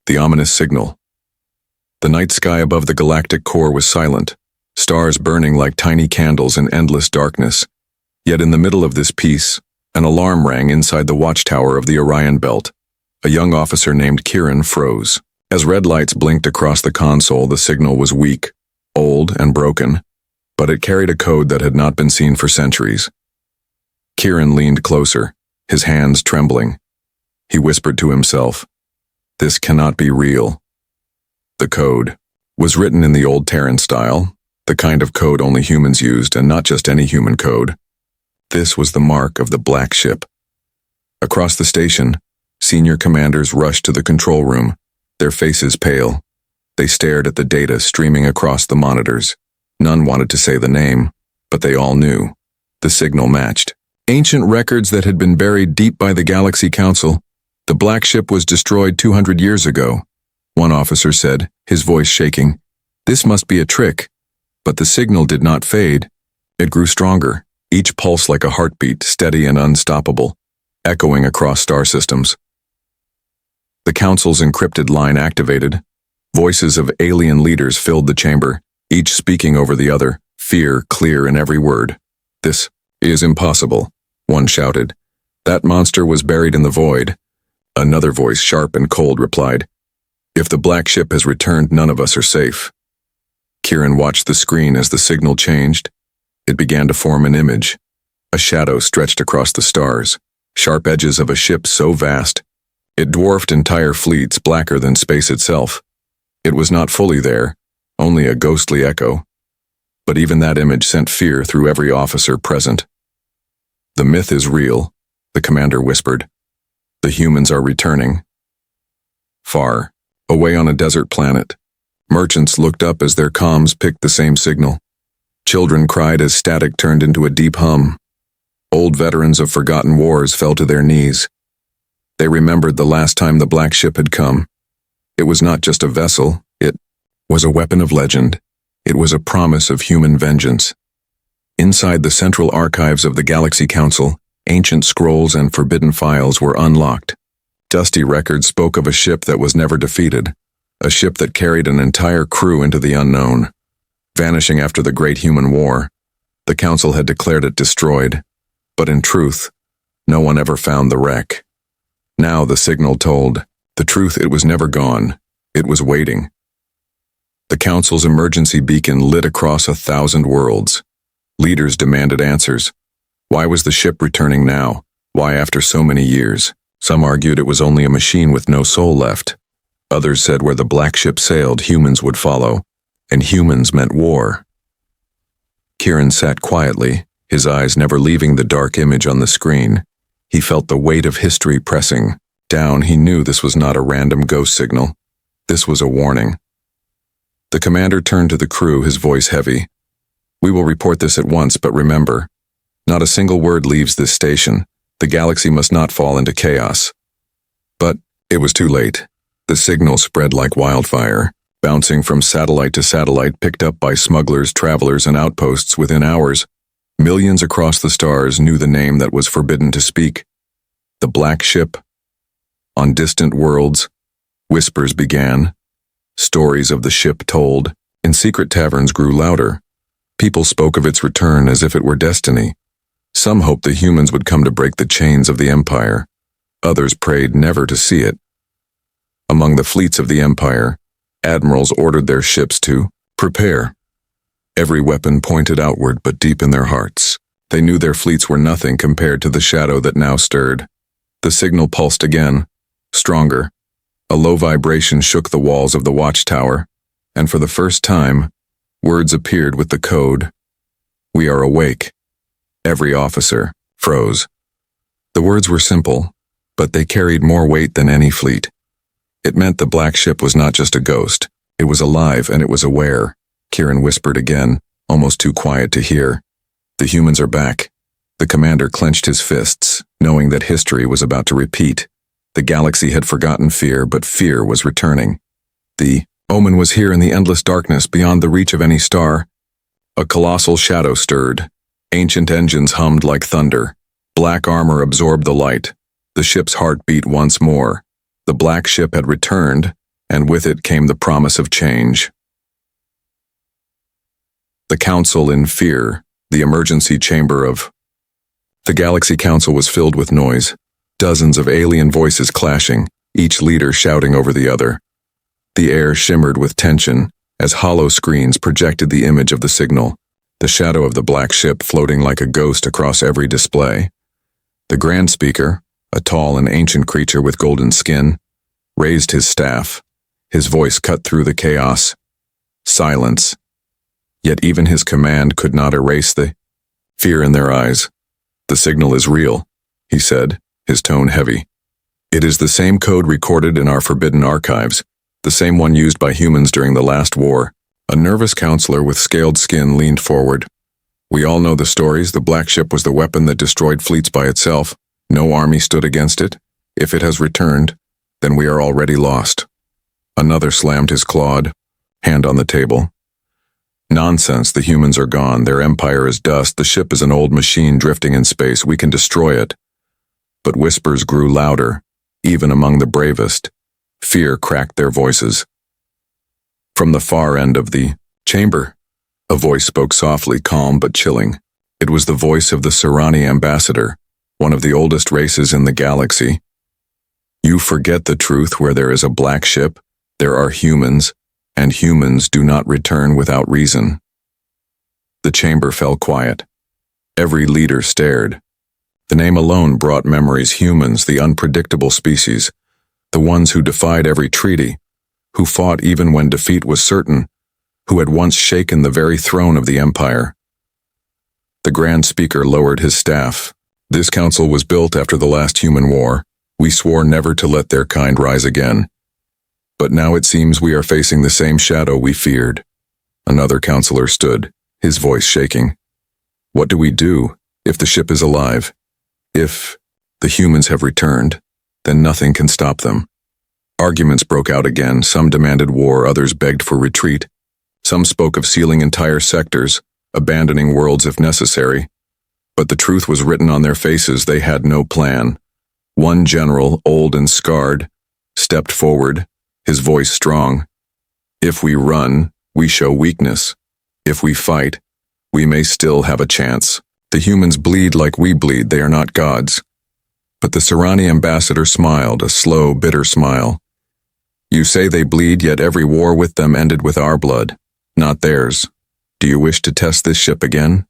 the ominous signal. The night sky above the galactic core was silent, stars burning like tiny candles in endless darkness. Yet in the middle of this peace, an alarm rang inside the watchtower of the Orion Belt. A young officer named Kieran froze. As red lights blinked across the console, the signal was weak, old, and broken, but it carried a code that had not been seen for centuries. Kieran leaned closer, his hands trembling. He whispered to himself, "This cannot be real." The code was written in the old Terran style, the kind of code only humans used, and not just any human code. This was the mark of the Black Ship. Across the station, senior commanders rushed to the control room, their faces pale. They stared at the data streaming across the monitors. None wanted to say the name, but they all knew. The signal matched. Ancient records that had been buried deep by the Galaxy Council. The Black Ship was destroyed 200 years ago, one officer said, his voice shaking. This must be a trick. But the signal did not fade. It grew stronger, each pulse like a heartbeat, steady and unstoppable, echoing across star systems. The Council's encrypted line activated. Voices of alien leaders filled the chamber, each speaking over the other, fear clear in every word. "This is impossible," one shouted. "That monster was buried in the void." Another voice, sharp and cold, replied, "If the Black Ship has returned, none of us are safe." Kieran watched the screen as the signal changed. It began to form an image. A shadow stretched across the stars, sharp edges of a ship so vast. It dwarfed entire fleets, blacker than space itself. It was not fully there, only a ghostly echo. But even that image sent fear through every officer present. "The myth is real," the commander whispered. "The humans are returning." Far, away on a desert planet, merchants looked up as their comms picked the same signal. Children cried as static turned into a deep hum. Old veterans of forgotten wars fell to their knees. They remembered the last time the Black Ship had come. It was not just a vessel, it was a weapon of legend. It was a promise of human vengeance. Inside the central archives of the Galaxy Council, ancient scrolls and forbidden files were unlocked. Dusty records spoke of a ship that was never defeated, a ship that carried an entire crew into the unknown. Vanishing after the Great Human War, the Council had declared it destroyed. But in truth, no one ever found the wreck. Now the signal told the truth. It was never gone. It was waiting. The Council's emergency beacon lit across 1,000 worlds. Leaders demanded answers. Why was the ship returning now? Why after so many years? Some argued it was only a machine with no soul left. Others said where the Black Ship sailed, humans would follow, and humans meant war. Kieran sat quietly, his eyes never leaving the dark image on the screen. He felt the weight of history pressing down. He knew this was not a random ghost signal. This was a warning. The commander turned to the crew, his voice heavy. "We will report this at once, but remember, not a single word leaves this station. The galaxy must not fall into chaos." But it was too late. The signal spread like wildfire, bouncing from satellite to satellite, picked up by smugglers, travelers, and outposts. Within hours, millions across the stars knew the name that was forbidden to speak. The Black Ship. On distant worlds, whispers began. Stories of the ship told. In secret taverns grew louder. People spoke of its return as if it were destiny. Some hoped the humans would come to break the chains of the Empire. Others prayed never to see it. Among the fleets of the Empire, admirals ordered their ships to prepare. Every weapon pointed outward, but deep in their hearts, they knew their fleets were nothing compared to the shadow that now stirred. The signal pulsed again, stronger. A low vibration shook the walls of the watchtower, and for the first time, words appeared with the code. "We are awake." Every officer froze. The words were simple, but they carried more weight than any fleet. It meant the Black Ship was not just a ghost. It was alive and it was aware. Kieran whispered again, almost too quiet to hear. "The humans are back." The commander clenched his fists, knowing that history was about to repeat. The galaxy had forgotten fear, but fear was returning. The omen was here in the endless darkness beyond the reach of any star. A colossal shadow stirred. Ancient engines hummed like thunder. Black armor absorbed the light. The ship's heart beat once more. The Black Ship had returned, and with it came the promise of change. The Council in fear, the emergency chamber of... The Galaxy Council was filled with noise, dozens of alien voices clashing, each leader shouting over the other. The air shimmered with tension as hollow screens projected the image of the signal, the shadow of the black ship floating like a ghost across every display. The Grand Speaker, a tall and ancient creature with golden skin, raised his staff, his voice cut through the chaos. Silence. Yet even his command could not erase the fear in their eyes. "The signal is real," he said, his tone heavy. "It is the same code recorded in our forbidden archives, the same one used by humans during the last war." A nervous counselor with scaled skin leaned forward. "We all know the stories. The black ship was the weapon that destroyed fleets by itself. No army stood against it. If it has returned, then we are already lost." Another slammed his clawed hand on the table. "Nonsense, the humans are gone. Their empire is dust. The ship is an old machine drifting in space. We can destroy it." But whispers grew louder, even among the bravest. Fear cracked their voices. From the far end of the chamber, a voice spoke softly, calm but chilling. It was the voice of the Serani ambassador, one of the oldest races in the galaxy. "You forget the truth. Where there is a black ship, there are humans, and humans do not return without reason." The chamber fell quiet. Every leader stared. The name alone brought memories. Humans, the unpredictable species, the ones who defied every treaty, who fought even when defeat was certain, who had once shaken the very throne of the Empire. The Grand Speaker lowered his staff. "This council was built after the last human war. We swore never to let their kind rise again. But now it seems we are facing the same shadow we feared." Another counselor stood, his voice shaking. "What do we do if the ship is alive? If the humans have returned, then nothing can stop them." Arguments broke out again. Some demanded war, others begged for retreat. Some spoke of sealing entire sectors, abandoning worlds if necessary. But the truth was written on their faces. They had no plan. One general, old and scarred, stepped forward, his voice strong. "If we run, we show weakness. If we fight, we may still have a chance. The humans bleed like we bleed. They are not gods." But the Serani ambassador smiled, a slow, bitter smile. "You say they bleed, yet every war with them ended with our blood, not theirs. Do you wish to test this ship again?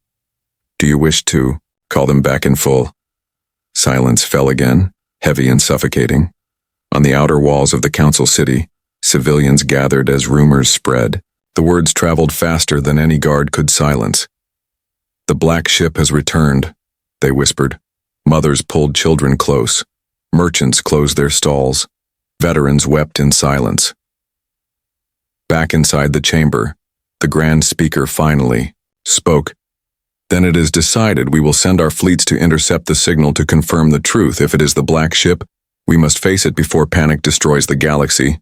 Do you wish to call them back in full?" Silence fell again, heavy and suffocating. On the outer walls of the council city, civilians gathered as rumors spread. The words traveled faster than any guard could silence. "The black ship has returned," they whispered. Mothers pulled children close. Merchants closed their stalls. Veterans wept in silence. Back inside the chamber, the Grand Speaker finally spoke. "Then it is decided. We will send our fleets to intercept the signal to confirm the truth. If it is the black ship, we must face it before panic destroys the galaxy."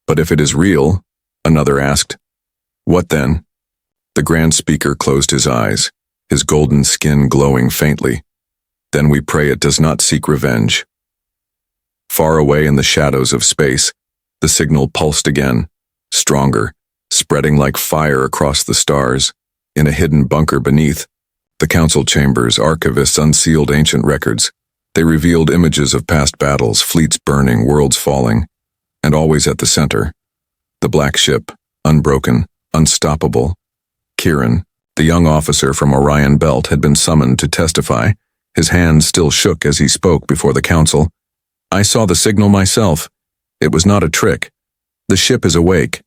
"But if it is real?" another asked. "What then?" The Grand Speaker closed his eyes, his golden skin glowing faintly. "Then we pray it does not seek revenge." Far away in the shadows of space, the signal pulsed again, stronger, spreading like fire across the stars. In a hidden bunker beneath, the council chambers, archivists unsealed ancient records. They revealed images of past battles, fleets burning, worlds falling, and always at the center, the black ship, unbroken, unstoppable. Kieran, the young officer from Orion Belt, had been summoned to testify. His hands still shook as he spoke before the council. "I saw the signal myself. It was not a trick. The ship is awake."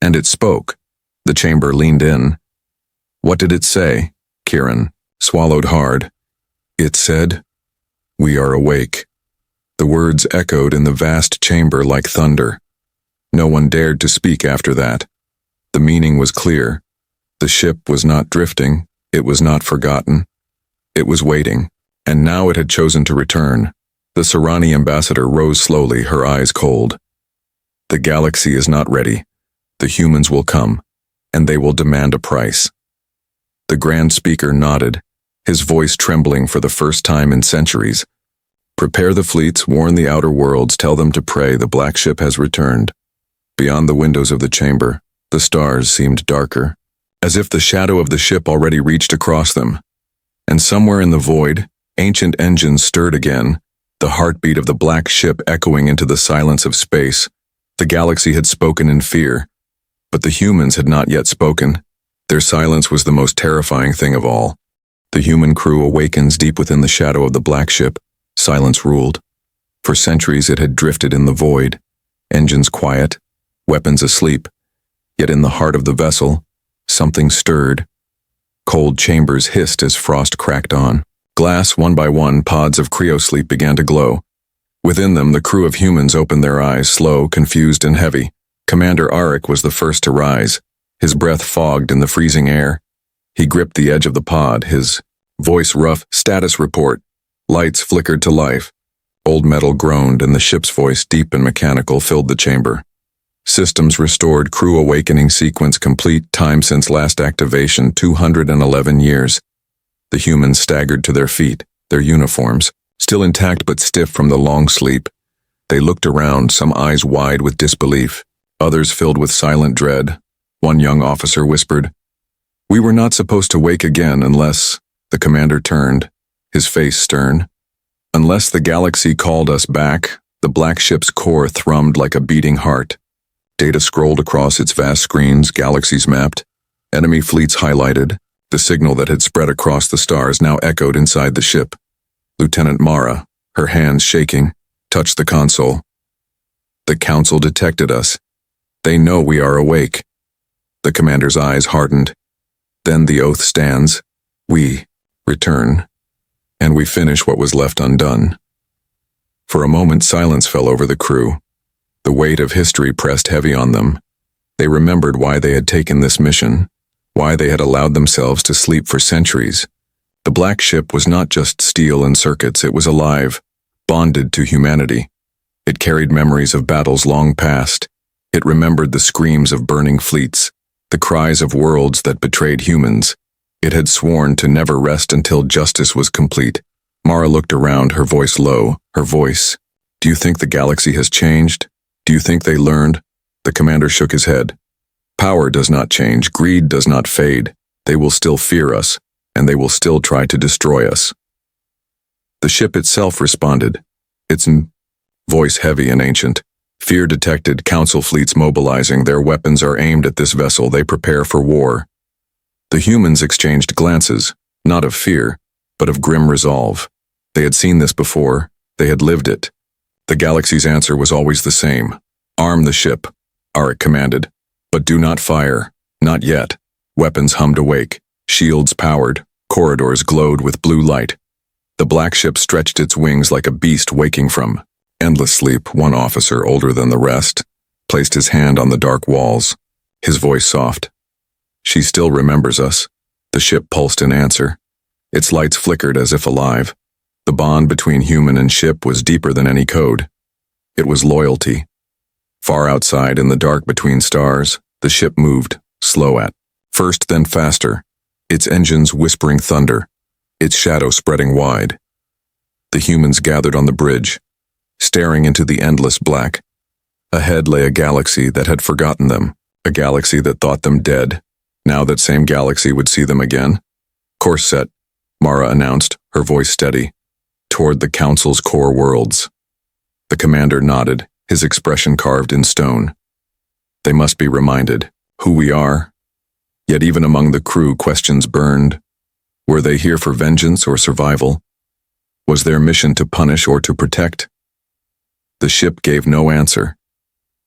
And it spoke. The chamber leaned in. "What did it say?" Kieran swallowed hard. "It said, 'We are awake.'" The words echoed in the vast chamber like thunder. No one dared to speak after that. The meaning was clear. The ship was not drifting. It was not forgotten. It was waiting. And now it had chosen to return. The Serani ambassador rose slowly, her eyes cold. "The galaxy is not ready. The humans will come, and they will demand a price." The Grand Speaker nodded, his voice trembling for the first time in centuries. "Prepare the fleets, warn the outer worlds, tell them to pray. The black ship has returned." Beyond the windows of the chamber, the stars seemed darker, as if the shadow of the ship already reached across them. And somewhere in the void, ancient engines stirred again, the heartbeat of the black ship echoing into the silence of space. The galaxy had spoken in fear, but the humans had not yet spoken. Their silence was the most terrifying thing of all. The human crew awakens deep within the shadow of the black ship. Silence ruled. For centuries it had drifted in the void, engines quiet, weapons asleep. Yet in the heart of the vessel, something stirred. Cold chambers hissed as frost cracked on. Glass, one by one, pods of cryosleep began to glow. Within them, the crew of humans opened their eyes, slow, confused, and heavy. Commander Arik was the first to rise, his breath fogged in the freezing air. He gripped the edge of the pod, his voice rough. Status report. Lights flickered to life. Old metal groaned, and the ship's voice, deep and mechanical, filled the chamber. Systems restored, crew awakening sequence complete, time since last activation, 211 years. The humans staggered to their feet, their uniforms, still intact but stiff from the long sleep. They looked around, some eyes wide with disbelief, others filled with silent dread. One young officer whispered, "We were not supposed to wake again unless—" The commander turned, his face stern. "Unless the galaxy called us back." The black ship's core thrummed like a beating heart. Data scrolled across its vast screens, galaxies mapped, enemy fleets highlighted. The signal that had spread across the stars now echoed inside the ship. Lieutenant Mara, her hands shaking, touched the console. "The Council detected us. They know we are awake." The commander's eyes hardened. "Then the oath stands. We return, and we finish what was left undone." For a moment silence fell over the crew. The weight of history pressed heavy on them. They remembered why they had taken this mission, why they had allowed themselves to sleep for centuries. The black ship was not just steel and circuits, it was alive, bonded to humanity. It carried memories of battles long past. It remembered the screams of burning fleets, the cries of worlds that betrayed humans. It had sworn to never rest until justice was complete. Mara looked around, her voice low, her voice. "Do you think the galaxy has changed? Do you think they learned?" The commander shook his head. "Power does not change, greed does not fade. They will still fear us, and they will still try to destroy us." The ship itself responded, its voice heavy and ancient. "Fear detected, council fleets mobilizing, their weapons are aimed at this vessel, they prepare for war." The humans exchanged glances, not of fear, but of grim resolve. They had seen this before, they had lived it. The galaxy's answer was always the same. "Arm the ship," Arik commanded. "But do not fire, not yet." Weapons hummed awake, shields powered, corridors glowed with blue light. The black ship stretched its wings like a beast waking from endless sleep. One officer, older than the rest, placed his hand on the dark walls, his voice soft. "She still remembers us." The ship pulsed in answer. Its lights flickered as if alive. The bond between human and ship was deeper than any code. It was loyalty. Far outside, in the dark between stars, the ship moved, slow at first, then faster, its engines whispering thunder, its shadow spreading wide. The humans gathered on the bridge, staring into the endless black. Ahead lay a galaxy that had forgotten them, a galaxy that thought them dead. Now that same galaxy would see them again. "Course set," Mara announced, her voice steady. "Toward the Council's core worlds." The commander nodded, his expression carved in stone. They must be reminded who we are. Yet even among the crew, questions burned. Were they here for vengeance or survival? Was their mission to punish or to protect? The ship gave no answer.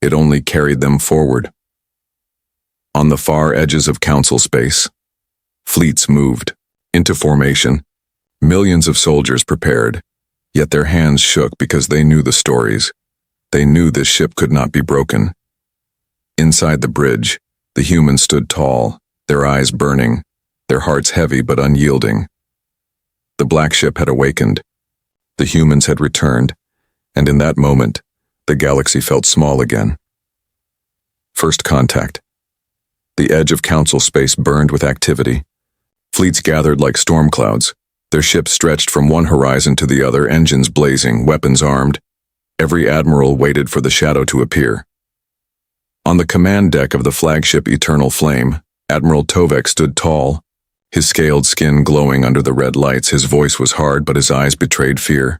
It only carried them forward. On the far edges of Council space, fleets moved into formation. Millions of soldiers prepared, yet their hands shook because they knew the stories. They knew this ship could not be broken. Inside the bridge, the humans stood tall, their eyes burning, their hearts heavy but unyielding. The black ship had awakened. The humans had returned, and in that moment, the galaxy felt small again. First contact. The edge of Council space burned with activity. Fleets gathered like storm clouds. Their ships stretched from one horizon to the other, engines blazing, weapons armed. Every admiral waited for the shadow to appear. On the command deck of the flagship Eternal Flame, Admiral Tovek stood tall, his scaled skin glowing under the red lights. His voice was hard, but his eyes betrayed fear.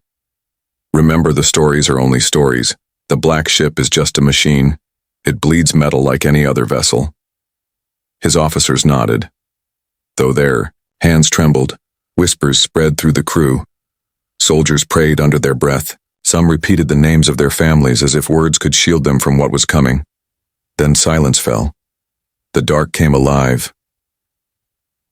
Remember, the stories are only stories. The black ship is just a machine. It bleeds metal like any other vessel. His officers nodded, though their hands trembled. Whispers spread through the crew. Soldiers prayed under their breath. Some repeated the names of their families as if words could shield them from what was coming. Then silence fell. The dark came alive.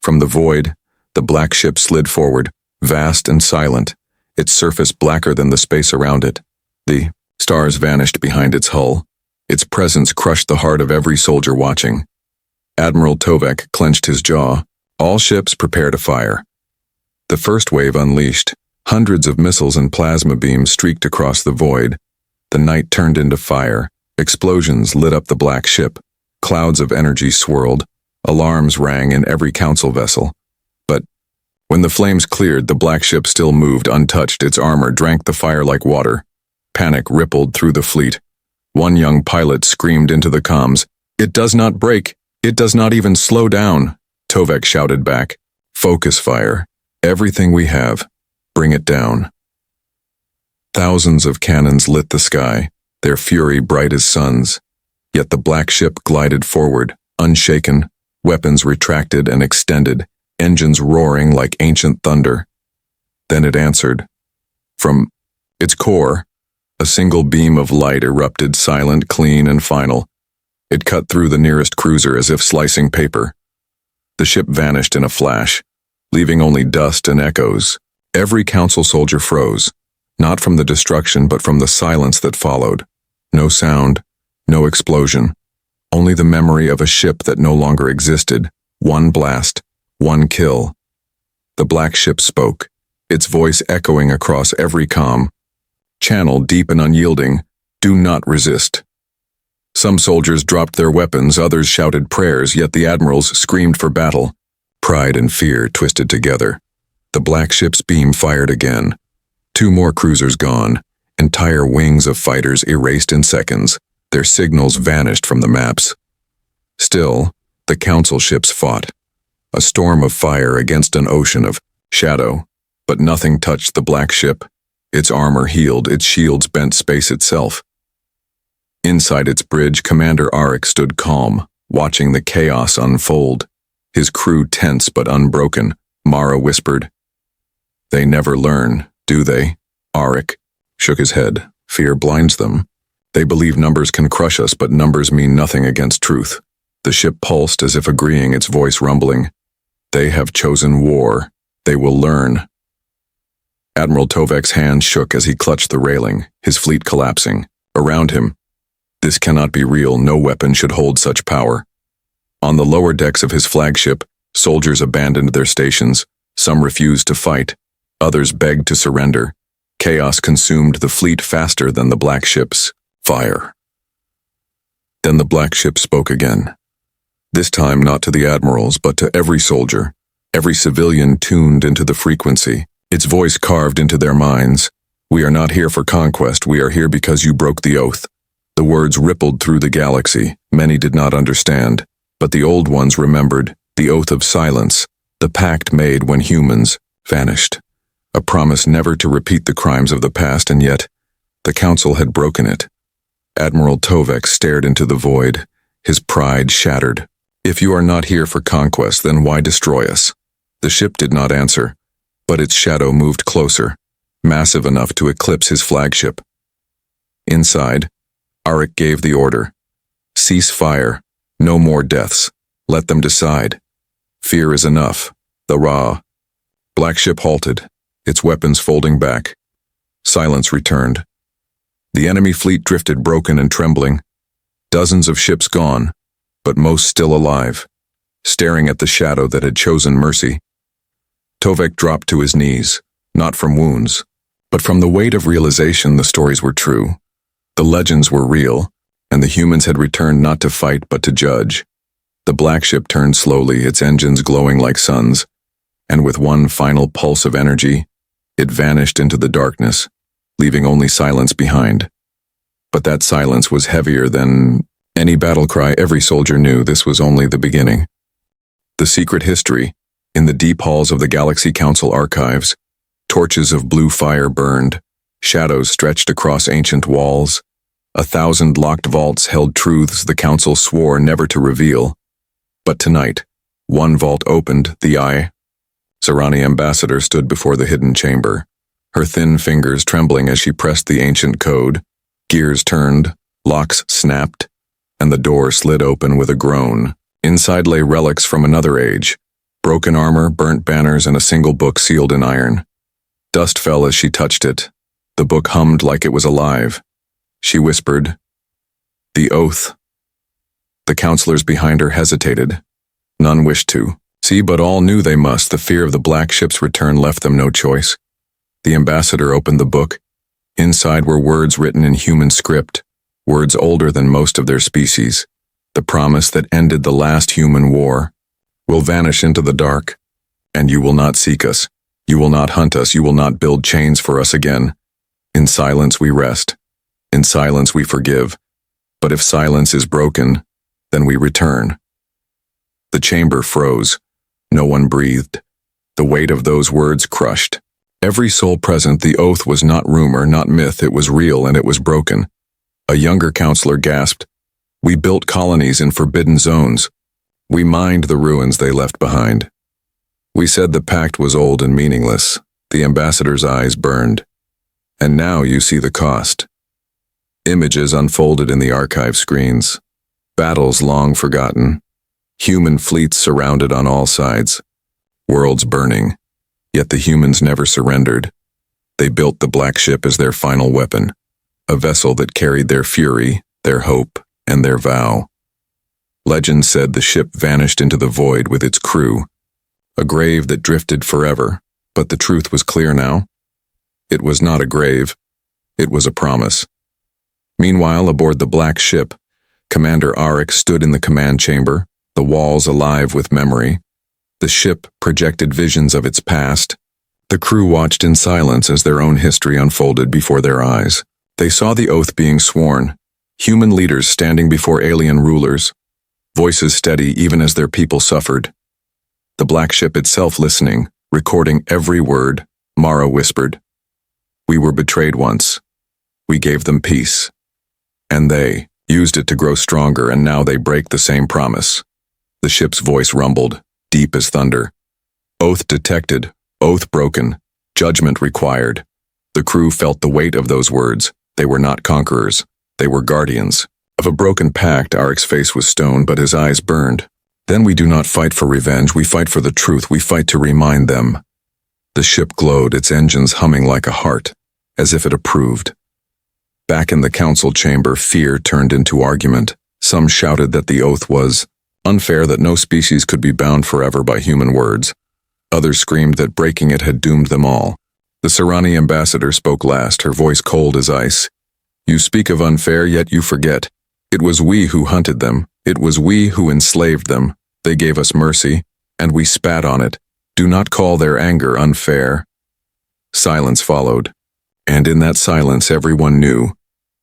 From the void, the black ship slid forward, vast and silent, its surface blacker than the space around it. The stars vanished behind its hull. Its presence crushed the heart of every soldier watching. Admiral Tovek clenched his jaw. All ships prepare to fire. The first wave unleashed. Hundreds of missiles and plasma beams streaked across the void. The night turned into fire. Explosions lit up the black ship. Clouds of energy swirled. Alarms rang in every council vessel. But when the flames cleared, the black ship still moved untouched. Its armor drank the fire like water. Panic rippled through the fleet. One young pilot screamed into the comms, "It does not break. It does not even slow down." Tovek shouted back, "Focus fire. Everything we have. Bring it down." Thousands of cannons lit the sky, their fury bright as suns. Yet the black ship glided forward, unshaken, weapons retracted and extended, engines roaring like ancient thunder. Then it answered. From its core, a single beam of light erupted, silent, clean, and final. It cut through the nearest cruiser as if slicing paper. The ship vanished in a flash, leaving only dust and echoes. Every council soldier froze, not from the destruction but from the silence that followed. No sound, no explosion, only the memory of a ship that no longer existed. One blast, one kill. The black ship spoke, its voice echoing across every comm. Channel deep and unyielding, "Do not resist." Some soldiers dropped their weapons, others shouted prayers, yet the admirals screamed for battle. Pride and fear twisted together. The black ship's beam fired again. 2 more cruisers gone, entire wings of fighters erased in seconds. Their signals vanished from the maps. Still, the council ships fought. A storm of fire against an ocean of shadow, but nothing touched the black ship. Its armor healed, its shields bent space itself. Inside its bridge, Commander Arik stood calm, watching the chaos unfold. His crew tense but unbroken. Mara whispered, "They never learn, do they?" Arik shook his head. "Fear blinds them. They believe numbers can crush us, but numbers mean nothing against truth." The ship pulsed as if agreeing, its voice rumbling. "They have chosen war. They will learn." Admiral Tovek's hand shook as he clutched the railing, his fleet collapsing. Around him, this cannot be real. No weapon should hold such power. On the lower decks of his flagship, soldiers abandoned their stations. Some refused to fight. Others begged to surrender. Chaos consumed the fleet faster than the black ship's fire. Then the black ship spoke again. This time not to the admirals, but to every soldier. Every civilian tuned into the frequency. Its voice carved into their minds. "We are not here for conquest. We are here because you broke the oath." The words rippled through the galaxy. Many did not understand, but the old ones remembered. The oath of silence, the pact made when humans vanished. A promise never to repeat the crimes of the past, and yet the council had broken it. Admiral Tovek stared into the void, his pride shattered. "If you are not here for conquest, then why destroy us?" The ship did not answer, but its shadow moved closer, massive enough to eclipse his flagship. Inside, Arik gave the order. "Cease fire. No more deaths. Let them decide. Fear is enough." The black ship halted, its weapons folding back. Silence returned. The enemy fleet drifted broken and trembling. Dozens of ships gone, but most still alive, staring at the shadow that had chosen mercy. Tovek dropped to his knees, not from wounds, but from the weight of realization the stories were true. The legends were real, and the humans had returned not to fight but to judge. The black ship turned slowly, its engines glowing like suns, and with one final pulse of energy, it vanished into the darkness, leaving only silence behind. But that silence was heavier than Any battle cry, every soldier knew this was only the beginning. The secret history, in the deep halls of the Galaxy Council archives, torches of blue fire burned, shadows stretched across ancient walls. 1,000 locked vaults held truths the Council swore never to reveal. But tonight, one vault opened, the Sarani ambassador stood before the hidden chamber, her thin fingers trembling as she pressed the ancient code. Gears turned, locks snapped, and the door slid open with a groan. Inside lay relics from another age, broken armor, burnt banners, and a single book sealed in iron. Dust fell as she touched it. The book hummed like it was alive. She whispered, "The oath." The counselors behind her hesitated. None wished to. See, but all knew they must. The fear of the black ship's return left them no choice. The ambassador opened the book. Inside were words written in human script, words older than most of their species. The promise that ended the last human war. "Will vanish into the dark, and you will not seek us. You will not hunt us. You will not build chains for us again. In silence we rest. In silence we forgive. But if silence is broken, then we return." The chamber froze. No one breathed. The weight of those words crushed every soul present. The oath was not rumor, not myth. It was real, and it was broken. A younger counselor gasped, "We built colonies in forbidden zones. We mined the ruins they left behind. We said the pact was old and meaningless." The ambassador's eyes burned. "And now you see the cost." Images unfolded in the archive screens. Battles long forgotten. Human fleets surrounded on all sides. Worlds burning. Yet the humans never surrendered. They built the black ship as their final weapon, a vessel that carried their fury, their hope, and their vow. Legend said the ship vanished into the void with its crew, a grave that drifted forever, but the truth was clear now. It was not a grave. It was a promise. Meanwhile, aboard the black ship, Commander Arik stood in the command chamber, the walls alive with memory. The ship projected visions of its past. The crew watched in silence as their own history unfolded before their eyes. They saw the oath being sworn, human leaders standing before alien rulers, voices steady even as their people suffered. The black ship itself listening, recording every word. Mara whispered, "We were betrayed once. We gave them peace. And they used it to grow stronger, and now they break the same promise." The ship's voice rumbled, deep as thunder. Oath detected, oath broken, judgment required. The crew felt the weight of those words. They were not conquerors. They were guardians of a broken pact. Arik's face was stone, but his eyes burned. "Then we do not fight for revenge. We fight for the truth. We fight to remind them." The ship glowed, its engines humming like a heart, as if it approved. Back in the council chamber, fear turned into argument. Some shouted that the oath was unfair, that no species could be bound forever by human words. Others screamed that breaking it had doomed them all. The Sarani ambassador spoke last, her voice cold as ice. "You speak of unfair, yet you forget. It was we who hunted them. It was we who enslaved them. They gave us mercy, and we spat on it. Do not call their anger unfair." Silence followed, and in that silence everyone knew.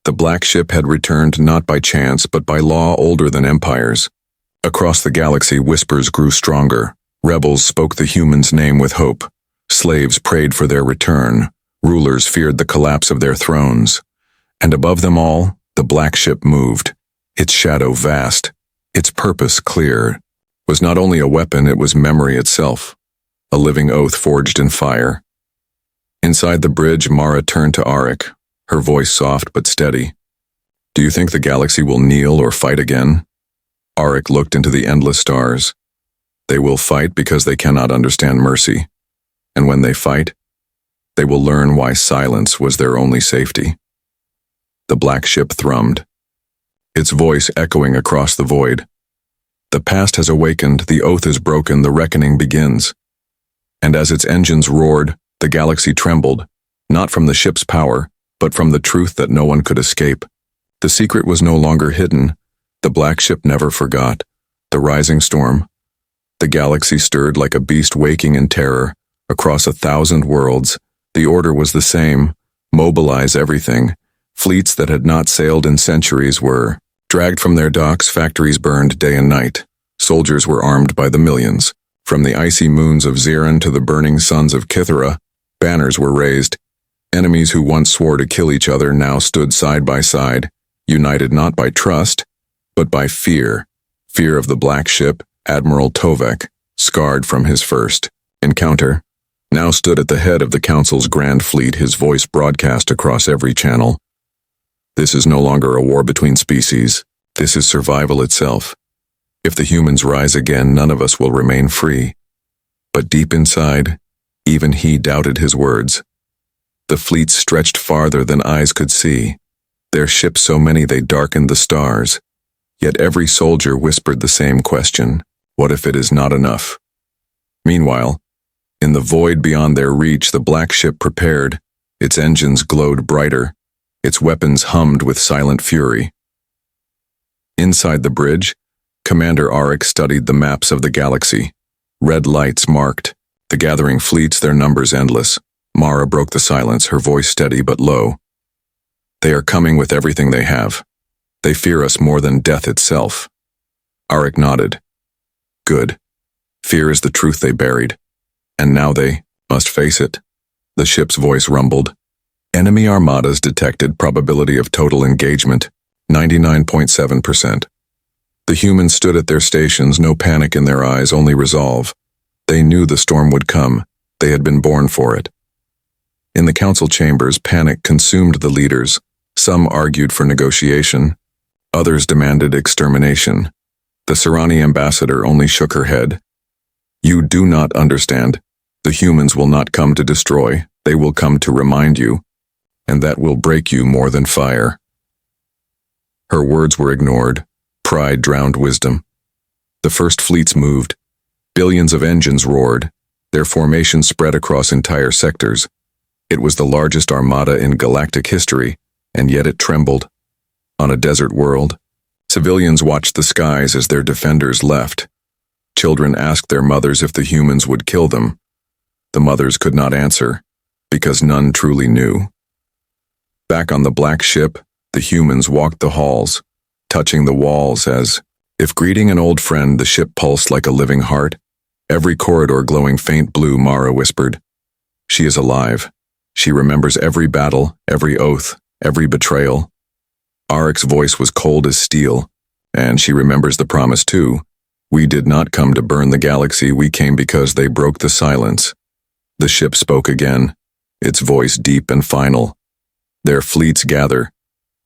The black ship had returned not by chance, but by law older than empires. Across the galaxy, whispers grew stronger. Rebels spoke the humans' name with hope. Slaves prayed for their return. Rulers feared the collapse of their thrones. And above them all, the black ship moved, its shadow vast, its purpose clear. Was not only a weapon, it was memory itself, a living oath forged in fire. Inside the bridge, Mara turned to Arik, her voice soft but steady. "Do you think the galaxy will kneel or fight again?" Arik looked into the endless stars. "They will fight because they cannot understand mercy. And when they fight, they will learn why silence was their only safety." The black ship thrummed, its voice echoing across the void. "The past has awakened, the oath is broken, the reckoning begins." And as its engines roared, the galaxy trembled, not from the ship's power, but from the truth that no one could escape. The secret was no longer hidden. The black ship never forgot. The rising storm. The galaxy stirred like a beast waking in terror. Across 1,000 worlds, the order was the same. Mobilize everything. Fleets that had not sailed in centuries were Dragged from their docks, factories burned day and night. Soldiers were armed by the millions. From the icy moons of Ziran to the burning suns of Kithara, banners were raised. Enemies who once swore to kill each other now stood side by side, united not by trust, but by fear. Fear of the black ship, Admiral Tovek, scarred from his first encounter, now stood at the head of the Council's grand fleet, his voice broadcast across every channel. This is no longer a war between species. This is survival itself. If the humans rise again, none of us will remain free. But deep inside, even he doubted his words. The fleet stretched farther than eyes could see. Their ships so many they darkened the stars. Yet every soldier whispered the same question: what if it is not enough? Meanwhile, in the void beyond their reach, the black ship prepared. Its engines glowed brighter. Its weapons hummed with silent fury. Inside the bridge, Commander Arik studied the maps of the galaxy. Red lights marked the gathering fleets, their numbers endless. Mara broke the silence, her voice steady but low. They are coming with everything they have. They fear us more than death itself. Arik nodded. Good. Fear is the truth they buried. And now they must face it. The ship's voice rumbled. Enemy armadas detected, probability of total engagement, 99.7%. The humans stood at their stations, no panic in their eyes, only resolve. They knew the storm would come. They had been born for it. In the council chambers, panic consumed the leaders. Some argued for negotiation. Others demanded extermination. The Serani ambassador only shook her head. You do not understand. The humans will not come to destroy. They will come to remind you. And that will break you more than fire. Her words were ignored. Pride drowned wisdom. The first fleets moved. Billions of engines roared. Their formation spread across entire sectors. It was the largest armada in galactic history, and yet it trembled. On a desert world, civilians watched the skies as their defenders left. Children asked their mothers if the humans would kill them. The mothers could not answer, because none truly knew. Back on the black ship, the humans walked the halls, touching the walls as, if greeting an old friend, the ship pulsed like a living heart. Every corridor glowing faint blue, Mara whispered. She is alive. She remembers every battle, every oath, every betrayal. Arik's voice was cold as steel, and she remembers the promise too. We did not come to burn the galaxy, we came because they broke the silence. The ship spoke again, its voice deep and final. Their fleets gather.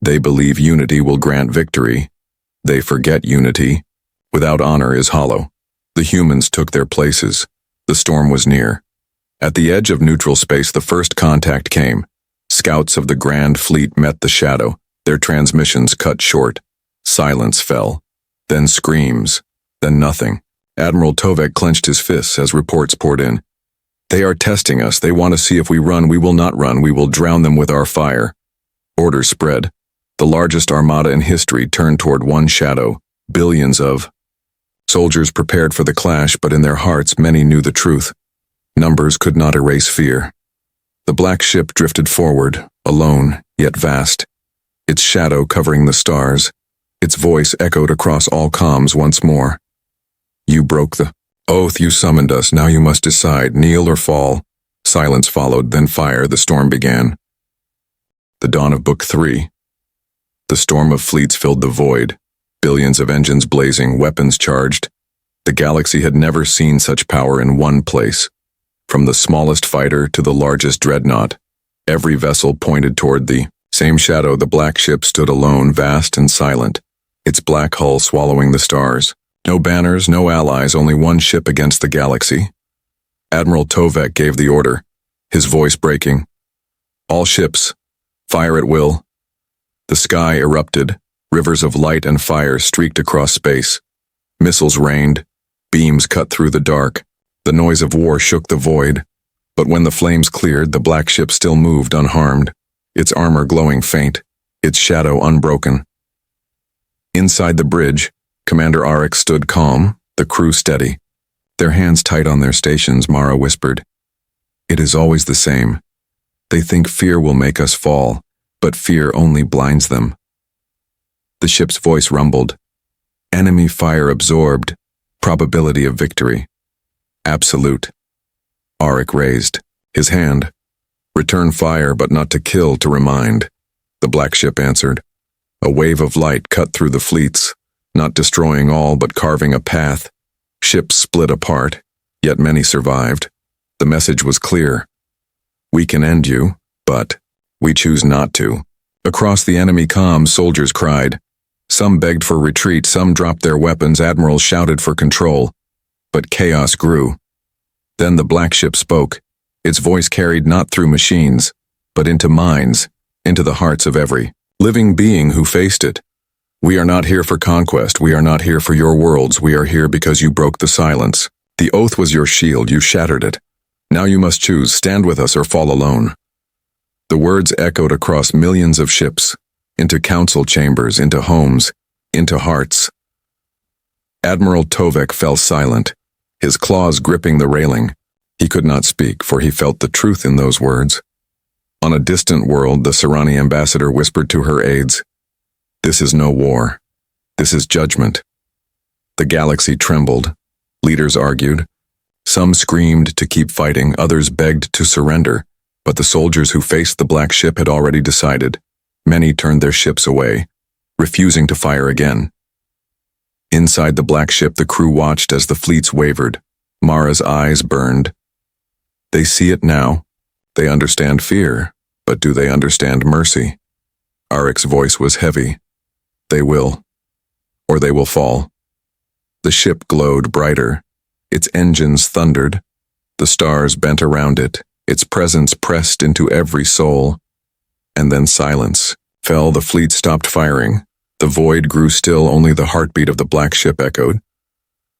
They believe unity will grant victory. They forget unity. Without honor is hollow. The humans took their places. The storm was near. At the edge of neutral space, the first contact came. Scouts of the Grand Fleet met the shadow, their transmissions cut short. Silence fell. Then screams. Then nothing. Admiral Tovek clenched his fists as reports poured in. They are testing us. They want to see if we run. We will not run. We will drown them with our fire. Orders spread. The largest armada in history turned toward one shadow. Billions of soldiers prepared for the clash, but in their hearts many knew the truth. Numbers could not erase fear. The black ship drifted forward, alone, yet vast. Its shadow covering the stars. Its voice echoed across all comms once more. You broke the oath, you summoned us, now you must decide, kneel or fall. Silence followed, then fire, the storm began. The dawn of Book 3. The storm of fleets filled the void. Billions of engines blazing, weapons charged. The galaxy had never seen such power in one place. From the smallest fighter to the largest dreadnought, every vessel pointed toward the same shadow. The black ship stood alone, vast and silent, its black hull swallowing the stars. No banners, no allies, only one ship against the galaxy. Admiral Tovek gave the order, his voice breaking. All ships, fire at will. The sky erupted. Rivers of light and fire streaked across space. Missiles rained. Beams cut through the dark. The noise of war shook the void. But when the flames cleared, the black ship still moved unharmed, its armor glowing faint, its shadow unbroken. Inside the bridge, Commander Arik stood calm, the crew steady. Their hands tight on their stations, Mara whispered. It is always the same. They think fear will make us fall, but fear only blinds them. The ship's voice rumbled. Enemy fire absorbed. Probability of victory. Absolute. Auric raised his hand. Return fire, but not to kill, to remind. The black ship answered. A wave of light cut through the fleets, not destroying all but carving a path. Ships split apart, yet many survived. The message was clear. We can end you, but we choose not to. Across the enemy comms, soldiers cried. Some begged for retreat, some dropped their weapons, admirals shouted for control. But chaos grew. Then the black ship spoke. Its voice carried not through machines, but into minds, into the hearts of every living being who faced it. We are not here for conquest, we are not here for your worlds, we are here because you broke the silence. The oath was your shield, you shattered it. Now you must choose, stand with us or fall alone. The words echoed across millions of ships, into council chambers, into homes, into hearts. Admiral Tovek fell silent, his claws gripping the railing. He could not speak, for he felt the truth in those words. On a distant world, the Serani ambassador whispered to her aides, "This is no war. This is judgment." The galaxy trembled. Leaders argued. Some screamed to keep fighting, others begged to surrender, but the soldiers who faced the black ship had already decided. Many turned their ships away, refusing to fire again. Inside the black ship, the crew watched as the fleets wavered. Mara's eyes burned. They see it now. They understand fear, but do they understand mercy? Auric's voice was heavy. They will, or they will fall. The ship glowed brighter. Its engines thundered. The stars bent around it. Its presence pressed into every soul. And then silence fell. The fleet stopped firing. The void grew still. Only the heartbeat of the black ship echoed.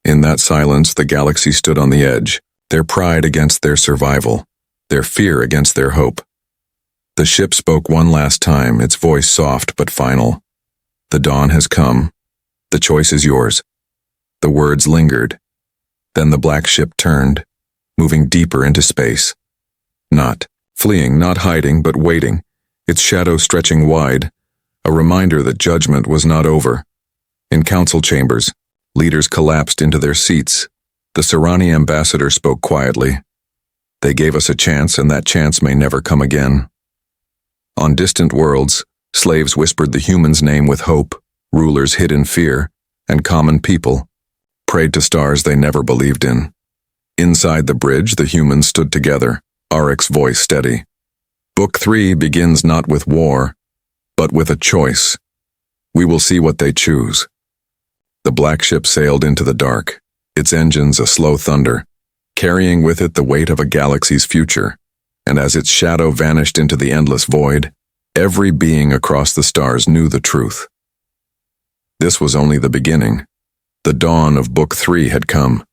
In that silence, the galaxy stood on the edge, their pride against their survival, their fear against their hope. The ship spoke one last time, its voice soft but final. The dawn has come. The choice is yours. The words lingered. Then the black ship turned, moving deeper into space. Not fleeing, not hiding, but waiting, its shadow stretching wide, a reminder that judgment was not over. In council chambers, leaders collapsed into their seats. The Serani ambassador spoke quietly. They gave us a chance, and that chance may never come again. On distant worlds, slaves whispered the human's name with hope, rulers hid in fear, and common people prayed to stars they never believed in. Inside the bridge, the humans stood together, Auric's voice steady. Book 3 begins not with war, but with a choice. We will see what they choose. The black ship sailed into the dark, its engines a slow thunder, carrying with it the weight of a galaxy's future, and as its shadow vanished into the endless void, every being across the stars knew the truth. This was only the beginning. The dawn of Book 3 had come.